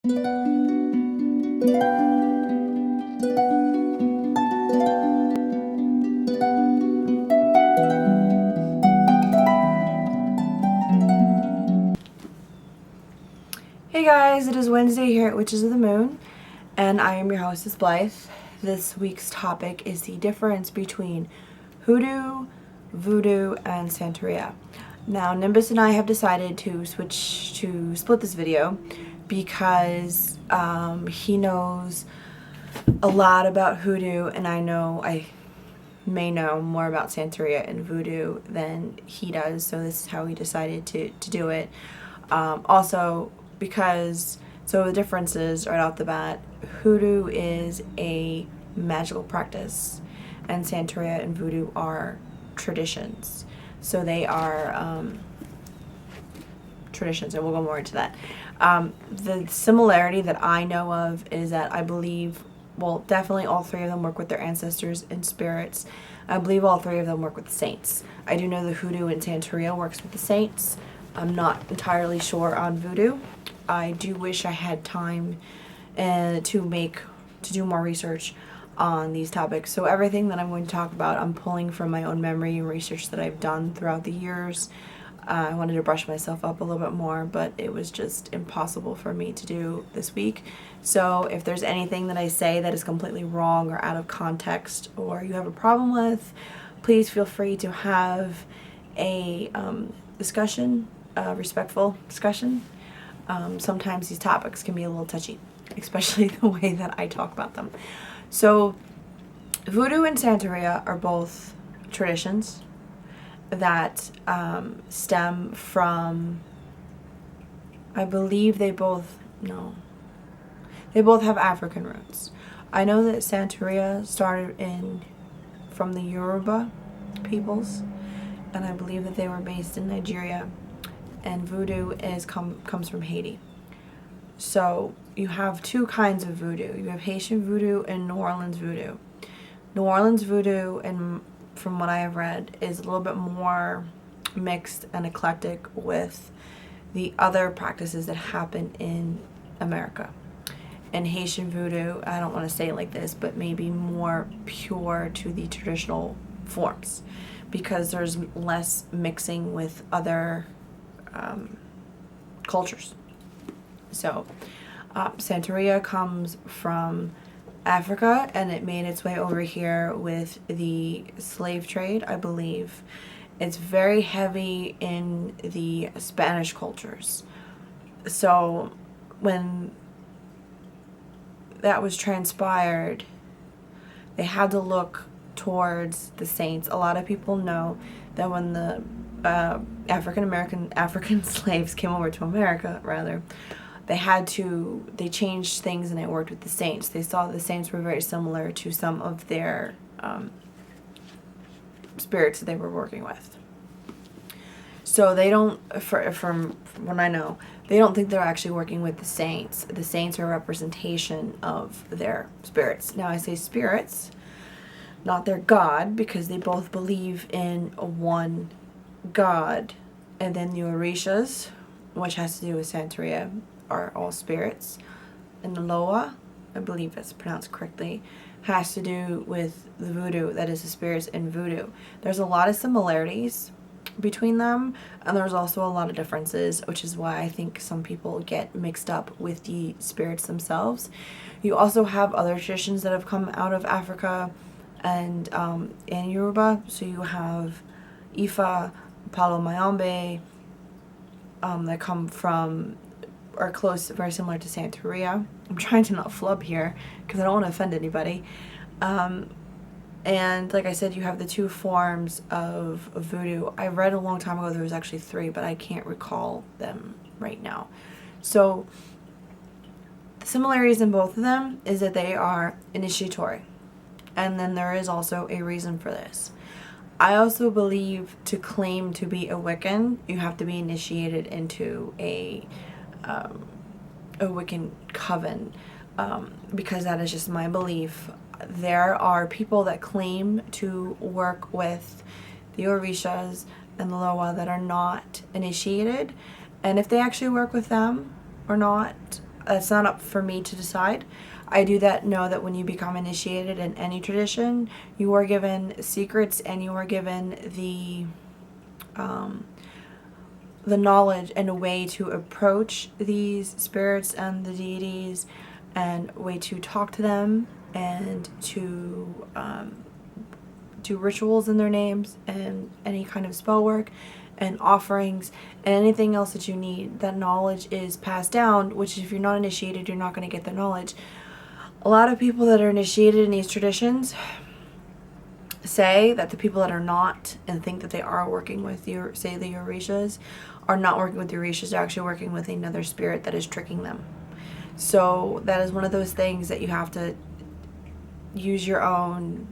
Hey guys, it is Wednesday here at Witches of the Moon, and I am your hostess, Blythe. This week's topic is the difference between hoodoo, voodoo, and Santeria. Now, Nimbus and I have decided to split this video because he knows a lot about hoodoo, and I may know more about Santeria and voodoo than he does, so this is how we decided to do it. Also, so the differences right off the bat, hoodoo is a magical practice and Santeria and voodoo are traditions. So they are traditions, and we'll go more into that. The similarity that I know of is that I believe, well, definitely all three of them work with their ancestors and spirits. I believe all three of them work with the saints. I do know the hoodoo and Santeria works with the saints. I'm not entirely sure on voodoo. I do wish I had time to do more research on these topics. So everything that I'm going to talk about, I'm pulling from my own memory and research that I've done throughout the years. I wanted to brush myself up a little bit more, but it was just impossible for me to do this week. So if there's anything that I say that is completely wrong or out of context or you have a problem with, please feel free to have a discussion, respectful discussion. Sometimes these topics can be a little touchy, especially the way that I talk about them. So voodoo and Santeria are both traditions that stem from, I believe they both have African roots. I know that Santeria started from the Yoruba peoples, and I believe that they were based in Nigeria, and voodoo comes from Haiti. So you have two kinds of voodoo. You have Haitian voodoo and New Orleans voodoo. New Orleans voodoo, and from what I have read, is a little bit more mixed and eclectic with the other practices that happen in America. And Haitian voodoo, I don't want to say it like this, but maybe more pure to the traditional forms because there's less mixing with other cultures. So Santeria comes from Africa, and it made its way over here with the slave trade, I believe. It's very heavy in the Spanish cultures. So when that was transpired, they had to look towards the saints. A lot of people know that when the African slaves came over to America, rather, they changed things and it worked with the saints. They saw the saints were very similar to some of their spirits that they were working with. So they don't, from what I know, they don't think they're actually working with the saints. The saints are a representation of their spirits. Now I say spirits, not their God, because they both believe in one God. And then the Orishas, which has to do with Santeria, are all spirits. And the Loa, I believe that's pronounced correctly, has to do with the voodoo, that is the spirits in voodoo. There's a lot of similarities between them, and there's also a lot of differences, which is why I think some people get mixed up with the spirits themselves. You also have other traditions that have come out of Africa and Yoruba. So you have Ifa, Palo Mayombe, that come from, are close, very similar to Santeria. I'm trying to not flub here because I don't want to offend anybody. And like I said, you have the two forms of voodoo. I read a long time ago there was actually three, but I can't recall them right now. So the similarities in both of them is that they are initiatory. And then there is also a reason for this. I also believe to claim to be a Wiccan, you have to be initiated into a Wiccan coven, because that is just my belief. There are people that claim to work with the Orishas and the Loa that are not initiated, and if they actually work with them or not, That's not up for me to decide. I do know that when you become initiated in any tradition, you are given secrets and you are given the knowledge and a way to approach these spirits and the deities, and a way to talk to them, and to do rituals in their names, and any kind of spell work and offerings and anything else that you need. That knowledge is passed down, which if you're not initiated, you're not going to get the knowledge. A lot of people that are initiated in these traditions say that the people that are not and think that they are working with the Orishas are not working with the Orishas. They're actually working with another spirit that is tricking them. So that is one of those things that you have to use your own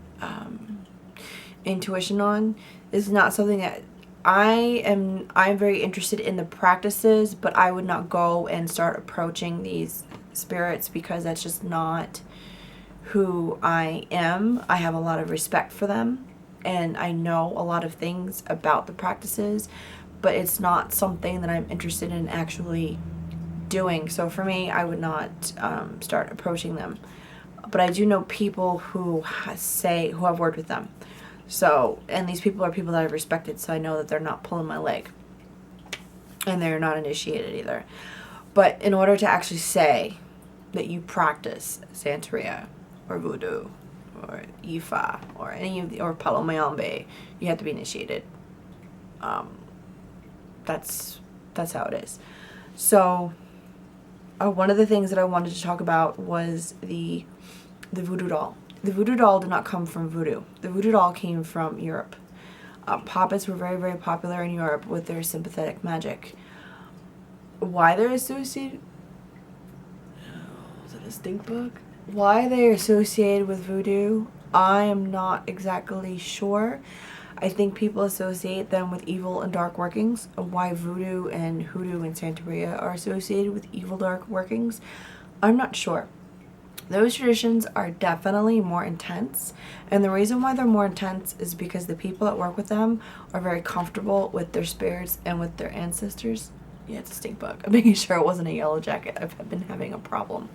intuition on. This is not something that I'm very interested in the practices, but I would not go and start approaching these spirits because that's just not who I am. I have a lot of respect for them and I know a lot of things about the practices, but it's not something that I'm interested in actually doing. So for me, I would not start approaching them. But I do know people who have worked with them. So, and these people are people that I've respected, so I know that they're not pulling my leg. And they're not initiated either. But in order to actually say that you practice Santeria or Voodoo or Ifa or any of the, or Palo Mayombe, you have to be initiated. That's how it is. So one of the things that I wanted to talk about was the voodoo doll. The voodoo doll did not come from voodoo. The voodoo doll came from Europe. Puppets were very, very popular in Europe with their sympathetic magic. Why they're associated... is that a stink bug? Why they're associated with voodoo, I am not exactly sure. I think people associate them with evil and dark workings. Why voodoo and hoodoo and Santeria are associated with evil, dark workings, I'm not sure. Those traditions are definitely more intense, and the reason why they're more intense is because the people that work with them are very comfortable with their spirits and with their ancestors. Yeah, it's a stink bug. I'm making sure it wasn't a yellow jacket. I've been having a problem.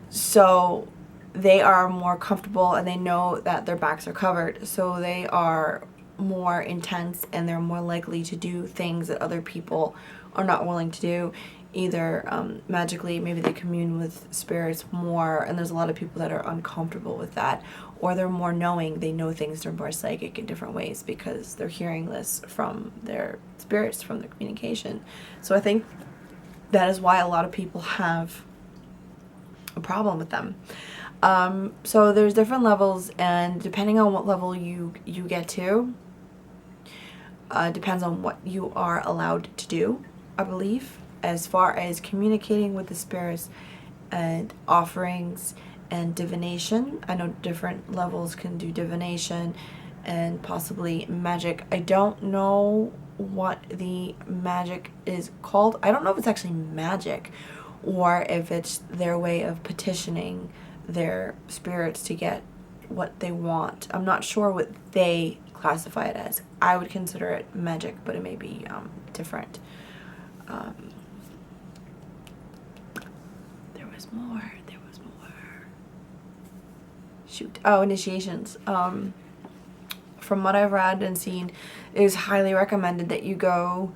So they are more comfortable and they know that their backs are covered, so they are more intense and they're more likely to do things that other people are not willing to do. Either magically, maybe they commune with spirits more, and there's a lot of people that are uncomfortable with that, or they're more knowing, they know things, they're more psychic in different ways because they're hearing this from their spirits, from their communication. So I think that is why a lot of people have a problem with them. So there's different levels, and depending on what level you get to, depends on what you are allowed to do, I believe, as far as communicating with the spirits and offerings and divination. I know different levels can do divination and possibly magic. I don't know what the magic is called. I don't know if it's actually magic or if it's their way of petitioning their spirits to get what they want. I'm not sure what they classify it as. I would consider it magic, but it may be different. There was more. Shoot. Oh, initiations. From what I've read and seen, it is highly recommended that you go,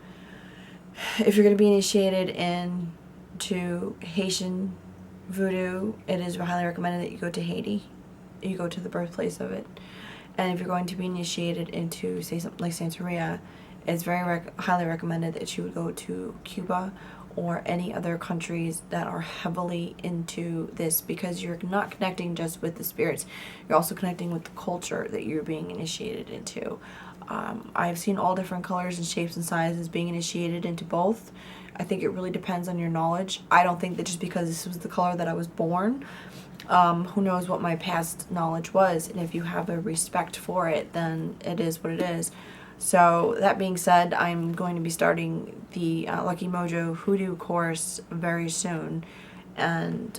if you're going to be initiated into Haitian Voodoo, it is highly recommended that you go to Haiti. You go to the birthplace of it. And if you're going to be initiated into, say, something like Santeria, it's very highly recommended that you would go to Cuba or any other countries that are heavily into this, because you're not connecting just with the spirits, you're also connecting with the culture that you're being initiated into. I've seen all different colors and shapes and sizes being initiated into both. I think it really depends on your knowledge. I don't think that just because this was the color that I was born, who knows what my past knowledge was, and if you have a respect for it, then it is what it is. So that being said, I'm going to be starting the Lucky Mojo Hoodoo course very soon, and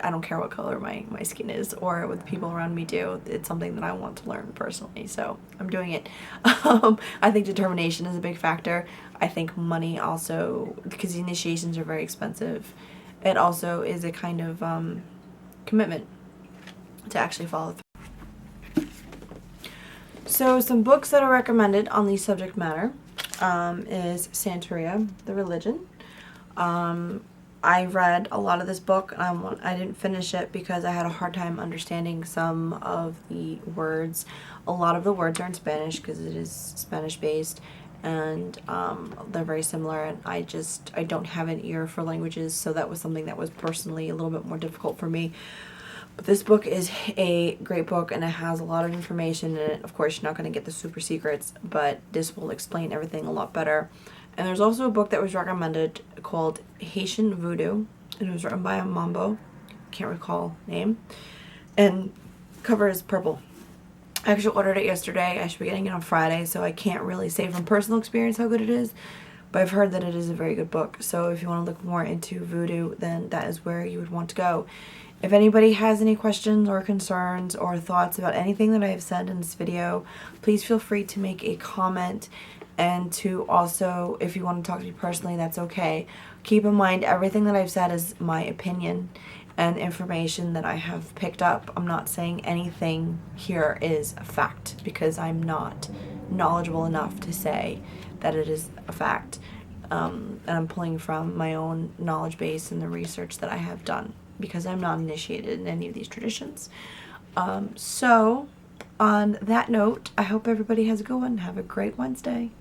I don't care what color my skin is or what the people around me do. It's something that I want to learn personally, so I'm doing it. I think determination is a big factor. I think money also, because the initiations are very expensive, it also is a kind of commitment to actually follow through. So some books that are recommended on the subject matter is Santeria, the religion. I read a lot of this book. I didn't finish it because I had a hard time understanding some of the words. A lot of the words are in Spanish because it is Spanish based, and they're very similar, and I don't have an ear for languages, so that was something that was personally a little bit more difficult for me. But this book is a great book, and it has a lot of information in it. Of course, you're not going to get the super secrets, but this will explain everything a lot better. And there's also a book that was recommended called Haitian Voodoo, and it was written by a Mambo, can't recall name, and cover is purple. I actually ordered it yesterday. I should be getting it on Friday, so I can't really say from personal experience how good it is, but I've heard that it is a very good book. So if you want to look more into voodoo, then that is where you would want to go. If anybody has any questions or concerns or thoughts about anything that I have said in this video, please feel free to make a comment, and to also, if you want to talk to me personally, that's okay. Keep in mind, everything that I've said is my opinion and information that I have picked up. I'm not saying anything here is a fact, because I'm not knowledgeable enough to say that it is a fact. And I'm pulling from my own knowledge base and the research that I have done, because I'm not initiated in any of these traditions. So on that note, I hope everybody has a good one. Have a great Wednesday.